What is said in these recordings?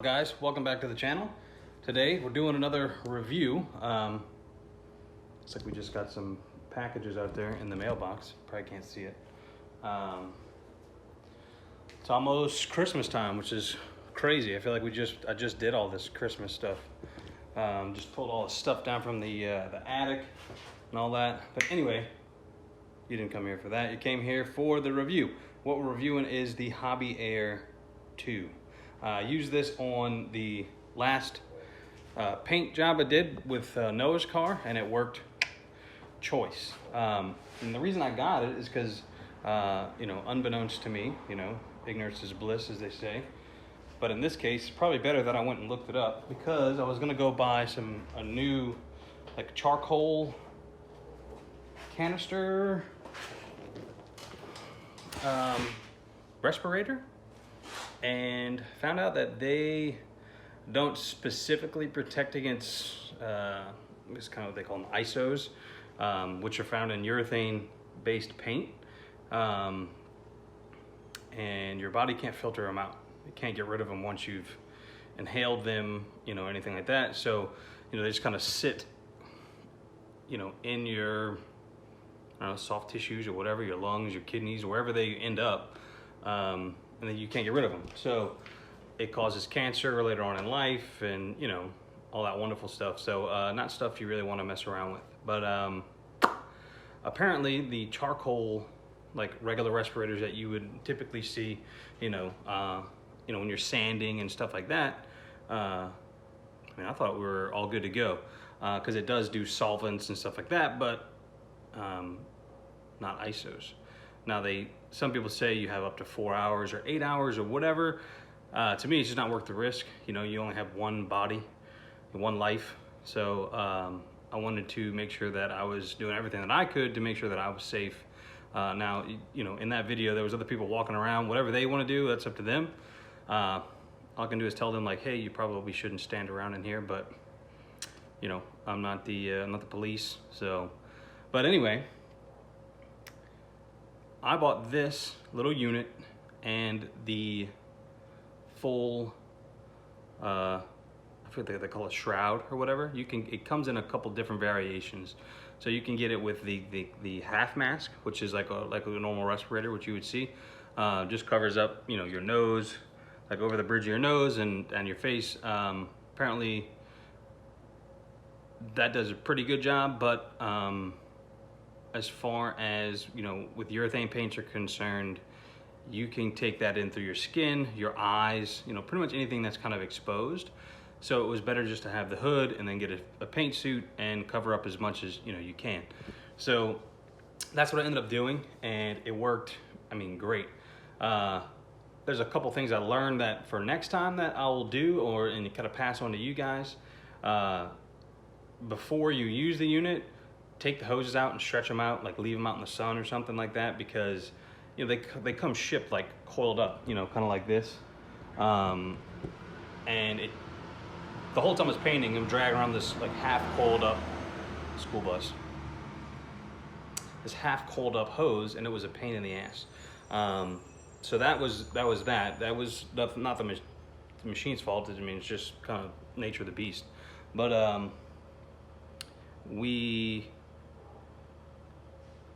Guys, welcome back to the channel. Today we're doing another review. Looks like we just got some packages out there in the mailbox. Probably can't see it. It's almost Christmas time, which is crazy. I feel like I just did all this Christmas stuff. Just pulled all the stuff down from the attic and all that. But anyway, you didn't come here for that. You came here for the review. What we're reviewing is the Hobby Air 2. I used this on the last paint job I did with Noah's car, and it worked choice. And the reason I got it is because, unbeknownst to me, ignorance is bliss, as they say. But in this case, it's probably better that I went and looked it up, because I was gonna go buy a new, like, charcoal canister respirator, and found out that they don't specifically protect against it's kind of what they call them, ISOs, which are found in urethane-based paint, and your body can't filter them out. You can't get rid of them once you've inhaled them, anything like that. So, they just kind of sit, in your soft tissues or whatever, your lungs, your kidneys, wherever they end up. And then you can't get rid of them. So it causes cancer later on in life, and all that wonderful stuff. So not stuff you really want to mess around with. But apparently the charcoal, like regular respirators that you would typically see, when you're sanding and stuff like that, I thought we were all good to go, because it does do solvents and stuff like that, but not ISOs. Now some people say you have up to 4 hours or 8 hours or whatever. To me, it's just not worth the risk. You only have one body, one life. So I wanted to make sure that I was doing everything that I could to make sure that I was safe. Now, in that video, there was other people walking around. Whatever they want to do, that's up to them. All I can do is tell them, like, hey, you probably shouldn't stand around in here, but I'm not the police. So, but anyway, I bought this little unit and the full, I forget they call it shroud or whatever. It comes in a couple different variations. So you can get it with the half mask, which is like a normal respirator, which you would see. Just covers up, your nose, like over the bridge of your nose and your face. Apparently that does a pretty good job, but as far as, with urethane paints are concerned, you can take that in through your skin, your eyes, pretty much anything that's kind of exposed. So it was better just to have the hood and then get a paint suit and cover up as much as, you can. So that's what I ended up doing, and it worked, great. There's a couple things I learned that for next time that I will do, and kind of pass on to you guys. Before you use the unit, take the hoses out and stretch them out, like leave them out in the sun or something like that, because they come shipped like coiled up, kind of like this, and the whole time I was painting, I'm dragging around this like half coiled up school bus, this half coiled up hose, and it was a pain in the ass. So that was not the machine's fault. It's just kind of nature of the beast. But we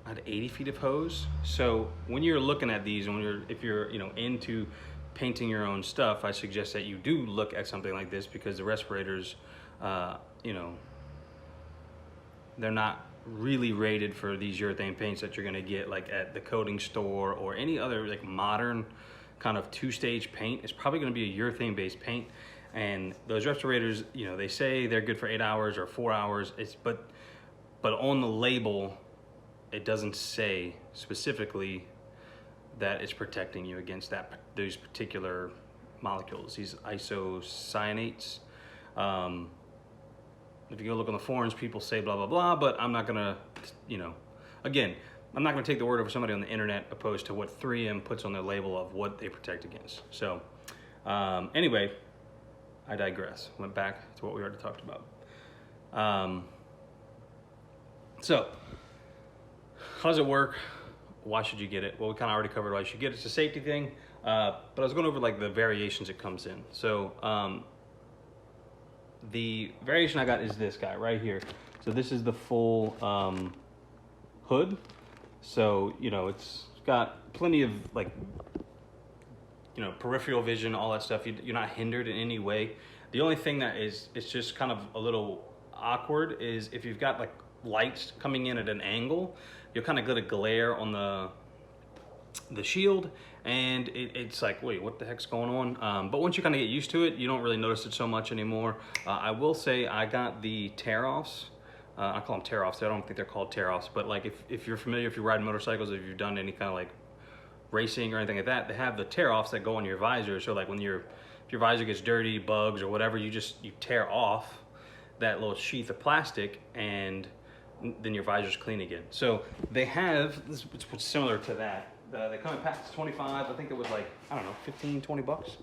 had 80 feet of hose. So when you're looking at these, and if you're into painting your own stuff, I suggest that you do look at something like this, because the respirators, they're not really rated for these urethane paints that you're gonna get like at the coating store or any other like modern kind of two-stage paint. It's probably gonna be a urethane-based paint, and those respirators, they say they're good for 8 hours or 4 hours. But on the label, it doesn't say specifically that it's protecting you against those particular molecules, these isocyanates. If you go look on the forums, people say blah, blah, blah, but I'm not gonna, again, I'm not gonna take the word of somebody on the internet opposed to what 3M puts on their label of what they protect against. So anyway, I digress. Went back to what we already talked about. So how does it work? Why should you get it? Well, we kind of already covered why you should get it. It's a safety thing. But I was going over like the variations it comes in. So the variation I got is this guy right here. So this is the full hood. So, you know, it's got plenty of like, you know, peripheral vision, all that stuff. You're not hindered in any way. The only thing that is, it's just kind of a little awkward is if you've got like lights coming in at an angle, you'll kind of get a glare on the shield, and it's like, wait, what the heck's going on? But once you kind of get used to it, you don't really notice it so much anymore. I will say I got the tear-offs. I call them tear-offs. I don't think they're called tear-offs, but like if you're familiar, if you ride motorcycles, if you've done any kind of like racing or anything like that, they have the tear-offs that go on your visor. So like when if your visor gets dirty, bugs or whatever, you tear off that little sheath of plastic, and then your visor's clean again. So they have, it's similar to that. They come in packs 25, I think it was like, I don't know, 15, 20 bucks.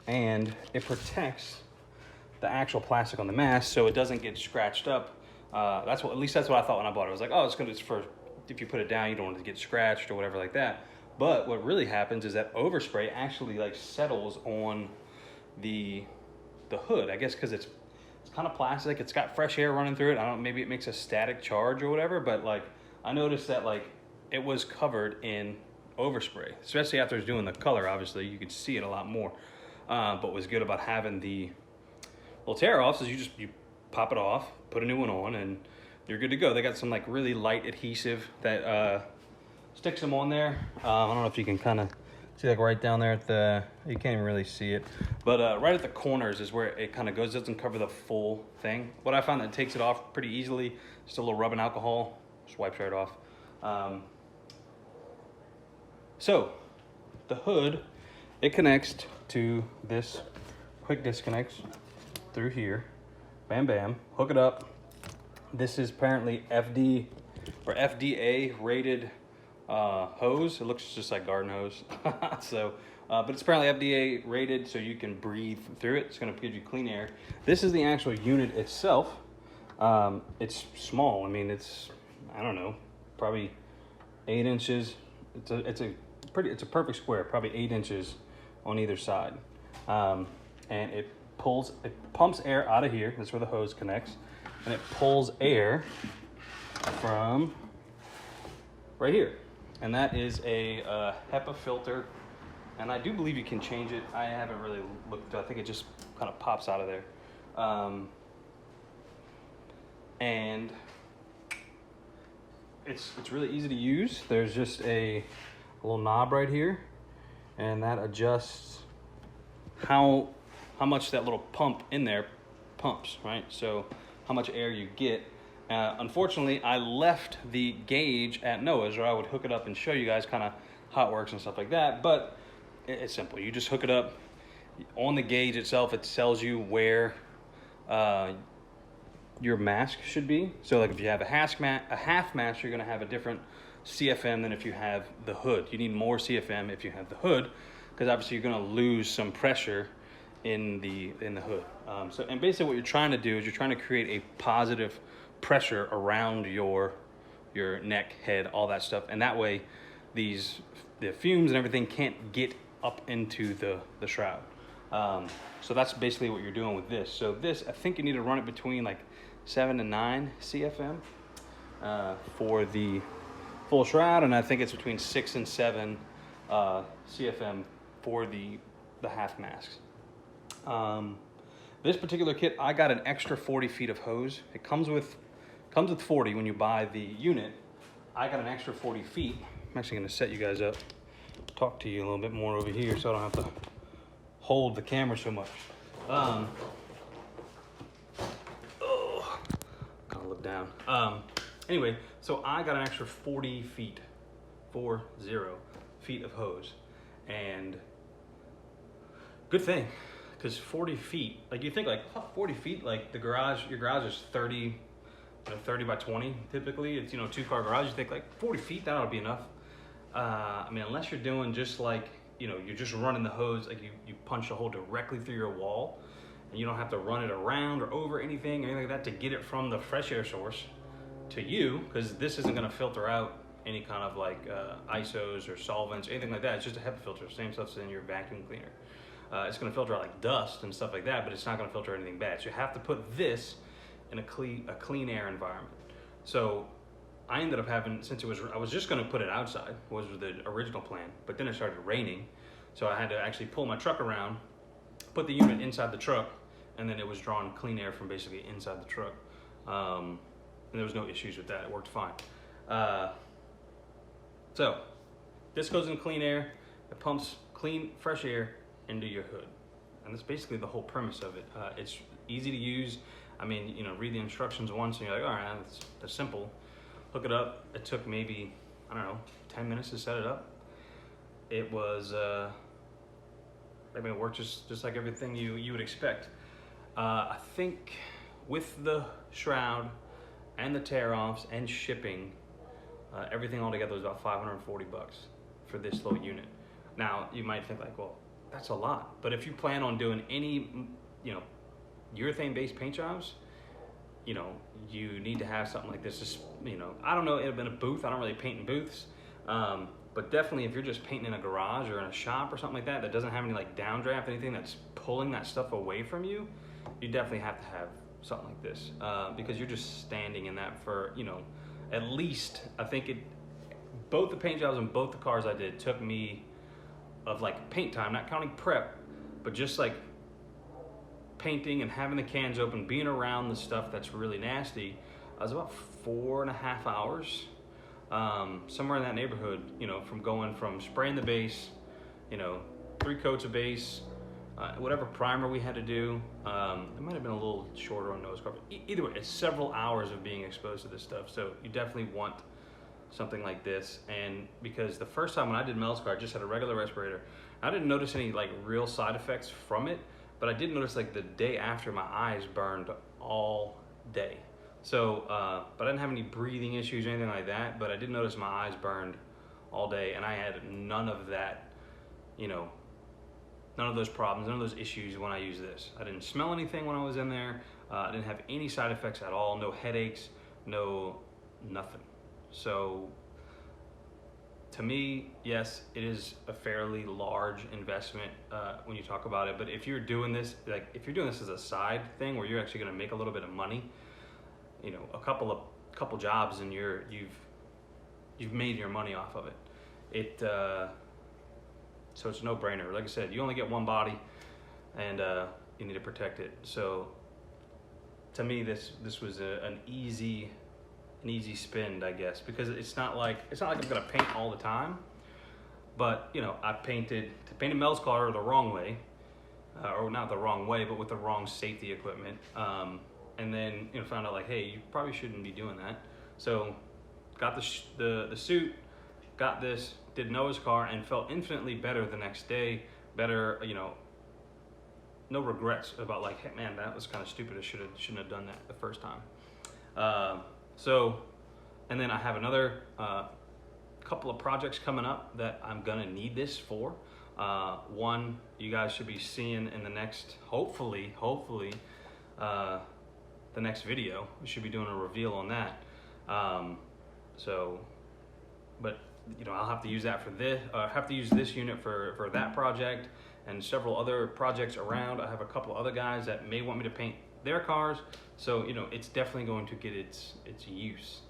And it protects the actual plastic on the mask so it doesn't get scratched up. At least that's what I thought when I bought it. I was like, oh, it's for, if you put it down, you don't want it to get scratched or whatever like that. But what really happens is that overspray actually like settles on the hood, I guess because it's kind of plastic. It's got fresh air running through it. I don't know, maybe it makes a static charge or whatever, but like I noticed that like it was covered in overspray, especially after I was doing the color. Obviously you could see it a lot more. But what was good about having the little tear-offs is you pop it off, put a new one on, and you're good to go. They got some like really light adhesive that sticks them on there. I don't know if you can kind of see, like right down there at you can't even really see it, but right at the corners is where it kind of goes. It doesn't cover the full thing. What I found that takes it off pretty easily, just a little rubbing alcohol, just wipes right off. So the hood, it connects to this quick disconnects through here. Bam, bam, hook it up. This is apparently FDA rated hose. It looks just like garden hose. So, but it's apparently FDA rated, so you can breathe through it. It's gonna give you clean air. This is the actual unit itself. It's small. I mean, I don't know, probably 8 inches. It's a perfect square, probably 8 inches on either side. And it pumps air out of here. That's where the hose connects. And it pulls air from right here. And that is a HEPA filter. And I do believe you can change it. I haven't really looked. I think it just kind of pops out of there. And it's really easy to use. There's just a little knob right here, and that adjusts how much that little pump in there pumps, right? So how much air you get. Unfortunately, I left the gauge at Noah's, or I would hook it up and show you guys kind of how it works and stuff like that, but it's simple. You just hook it up. On the gauge itself, it tells you where your mask should be. So like if you have a half mask, you're gonna have a different CFM than if you have the hood. You need more CFM if you have the hood, because obviously you're gonna lose some pressure in the hood. And basically what you're trying to do is you're trying to create a positive pressure around your neck, head, all that stuff, and that way the fumes and everything can't get up into the shroud. So that's basically what you're doing with this. So this, I think you need to run it between like 7 to 9 CFM for the full shroud, and I think it's between 6 and 7 CFM for the half masks. This particular kit, I got an extra 40 feet of hose. It comes with 40 when you buy the unit. I got an extra 40 feet. I'm actually gonna set you guys up, talk to you a little bit more over here so I don't have to hold the camera so much. Kind of look down. Anyway, so I got an extra 40 feet, 40 feet of hose, and good thing, because 40 feet, like you think like 40 feet, like your garage is 30 by 20 typically. It's 2-car garage. You think like 40 feet, that ought to be enough. I mean, unless you're doing just like you're just running the hose, like you punch a hole directly through your wall, and you don't have to run it around or over anything like that to get it from the fresh air source to you, because this isn't going to filter out any kind of like ISOs or solvents, anything like that. It's just a HEPA filter, same stuff as in your vacuum cleaner. It's going to filter out like dust and stuff like that, but it's not going to filter anything bad. So you have to put this in a clean air environment. So I ended up having, since I was just going to put it outside, was the original plan, but then it started raining. So I had to actually pull my truck around, put the unit inside the truck, and then it was drawing clean air from basically inside the truck. And there was no issues with that. It worked fine. So this goes in clean air. It pumps clean, fresh air into your hood. And that's basically the whole premise of it. It's easy to use. I mean, you know, read the instructions once and you're like, all right, that's simple. Hook it up. It took maybe, I don't know, 10 minutes to set it up. It was, I mean, it worked just like everything you would expect. I think with the shroud and the tear-offs and shipping, everything all together was about $540 for this little unit. Now, you might think like, well, that's a lot. But if you plan on doing any, you know, urethane-based paint jobs, you know, you need to have something like this. Just, you know, I don't know, it would have been a booth. I don't really paint in booths. But definitely if you're just painting in a garage or in a shop or something like that, that doesn't have any like downdraft, anything that's pulling that stuff away from you, you definitely have to have something like this. Because you're just standing in that for, you know, at least, I think both the paint jobs and both the cars I did took me of like paint time, not counting prep, but just like painting and having the cans open, being around the stuff that's really nasty. I was about 4.5 hours, somewhere in that neighborhood, you know, from going from spraying the base, you know, 3 coats of base, whatever primer we had to do. It might have been a little shorter on nose cover. Either way, it's several hours of being exposed to this stuff. So you definitely want something like this. And because the first time when I did Melscar, I just had a regular respirator. I didn't notice any like real side effects from it, but I did notice like the day after my eyes burned all day. So, but I didn't have any breathing issues or anything like that, but I did notice my eyes burned all day, and I had none of that, you know, none of those problems, none of those issues when I used this. I didn't smell anything when I was in there. I didn't have any side effects at all, no headaches, nothing. So to me, yes, it is a fairly large investment when you talk about it. But if you're doing this, like if you're doing this as a side thing where you're actually going to make a little bit of money, you know, a couple jobs and you've made your money off of it. So it's a no-brainer. Like I said, you only get one body, and you need to protect it. So to me, this was an easy spend, I guess, because it's not like I'm gonna paint all the time. But you know, I painted Melscar the wrong way, or not the wrong way, but with the wrong safety equipment. And then, you know, found out like, hey, you probably shouldn't be doing that. So got the suit, got this, did Noah's car, and felt infinitely better the next day. Better, you know, no regrets about like, hey man, that was kind of stupid. I shouldn't have done that the first time. So, and then I have another couple of projects coming up that I'm gonna need this for. One you guys should be seeing in the next, hopefully, the next video. We should be doing a reveal on that. But you know, I'll have to use that for this. Have to use this unit for that project and several other projects around. I have a couple other guys that may want me to paint their cars. So, you know, it's definitely going to get its use.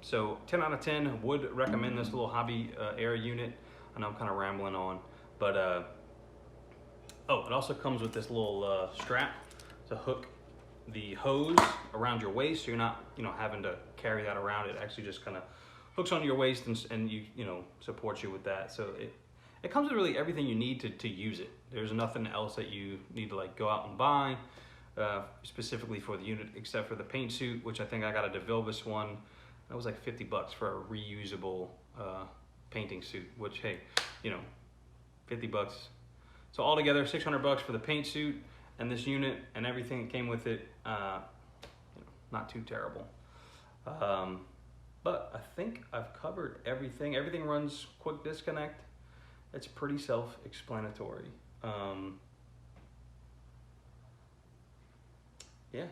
So 10 out of 10, would recommend this little hobby air unit. I know I'm kind of rambling on, but oh, it also comes with this little strap to hook the hose around your waist, so you're not, you know, having to carry that around. It actually just kind of hooks onto your waist and you know, supports you with that. So it comes with really everything you need to use it. There's nothing else that you need to like go out and buy specifically for the unit, except for the paint suit, which I think I got a DeVilbiss one. That was like $50 for a reusable painting suit, which, hey, you know, $50. So altogether, $600 for the paint suit and this unit and everything that came with it. You know, not too terrible. But I think I've covered everything. Everything runs quick disconnect. It's pretty self-explanatory. Yeah.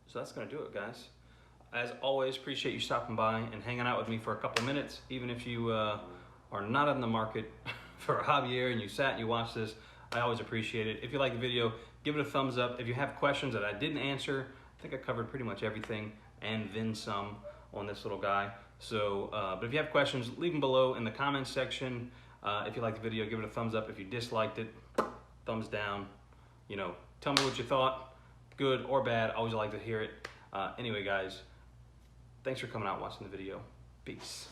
So that's gonna do it, guys. As always, appreciate you stopping by and hanging out with me for a couple minutes. Even if you are not in the market for a Javier and you sat and you watched this, I always appreciate it. If you like the video, give it a thumbs up. If you have questions that I didn't answer, I think I covered pretty much everything and then some on this little guy. So, but if you have questions, leave them below in the comments section. If you liked the video, give it a thumbs up. If you disliked it, thumbs down. You know, tell me what you thought, good or bad. I always like to hear it. Anyway, guys, thanks for coming out and watching the video. Peace.